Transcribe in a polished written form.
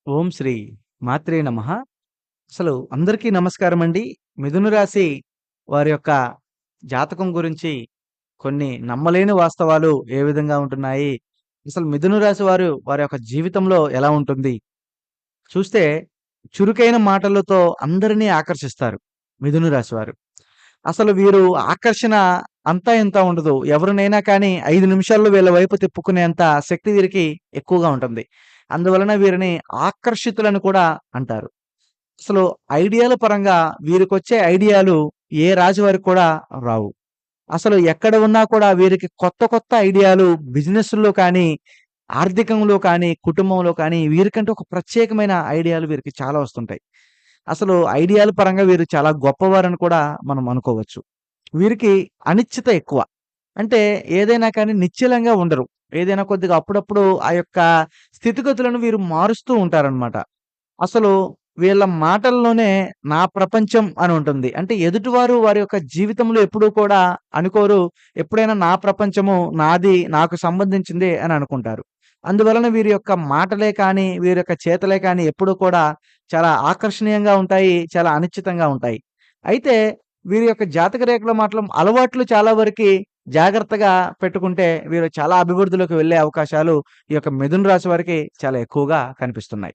ఓం శ్రీ మాత్రే నమః. అసలు అందరికీ నమస్కారమండి. మిథున రాశి వారి యొక్క జాతకం గురించి కొన్ని నమ్మలేని వాస్తవాలు ఏ విధంగా ఉంటున్నాయి? అసలు మిథున రాశి వారి యొక్క జీవితంలో ఎలా ఉంటుంది? చూస్తే చురుకైన మాటలతో అందరినీ ఆకర్షిస్తారు మిథున రాశి వారు. అసలు వీరు ఆకర్షణ అంతా ఇంతా ఉండదు. ఎవరినైనా కానీ 5 నిమిషాల్లో వీళ్ళ వైపు తిప్పుకునేంత శక్తి వీరికి ఎక్కువగా ఉంటుంది. అందువలన వీరిని ఆకర్షితులని కూడా అంటారు. అసలు ఐడియాల పరంగా వీరికొచ్చే ఐడియాలు ఏ రాశి వారికి కూడా రావు. అసలు ఎక్కడ ఉన్నా కూడా వీరికి కొత్త కొత్త ఐడియాలు బిజినెస్‌ల్లో కానీ, ఆర్థికంలో కానీ, కుటుంబంలో కానీ వీరికంటూ ఒక ప్రత్యేకమైన ఐడియాలు వీరికి చాలా వస్తుంటాయి. అసలు ఐడియాల పరంగా వీరు చాలా గొప్పవారని కూడా మనం అనుకోవచ్చు. వీరికి అనిశ్చిత ఎక్కువ. అంటే ఏదైనా కానీ నిశ్చలంగా ఉండరు. ఏదైనా కొద్దిగా అప్పుడప్పుడు ఆ యొక్క స్థితిగతులను వీరు మారుస్తూ ఉంటారనమాట. అసలు వీళ్ళ మాటల్లోనే నా ప్రపంచం అని ఉంటుంది. అంటే ఎదుటివారు వారి యొక్క జీవితంలో ఎప్పుడూ కూడా అనుకోరు. ఎప్పుడైనా నా ప్రపంచము, నాది, నాకు సంబంధించిందే అని అనుకుంటారు. అందువలన వీరి యొక్క మాటలే కానీ, వీరి యొక్క చేతలే కానీ ఎప్పుడూ కూడా చాలా ఆకర్షణీయంగా ఉంటాయి. చాలా అనిశ్చితంగా ఉంటాయి. అయితే వీరి యొక్క జాతక రేఖలో మాత్రం అలవాట్లు చాలా వరకి జాగ్రత్తగా పెట్టుకుంటే వీరు చాలా అభివృద్ధిలోకి వెళ్ళే అవకాశాలు ఈ యొక్క మిథున రాశి వారికి చాలా ఎక్కువగా కనిపిస్తున్నాయి.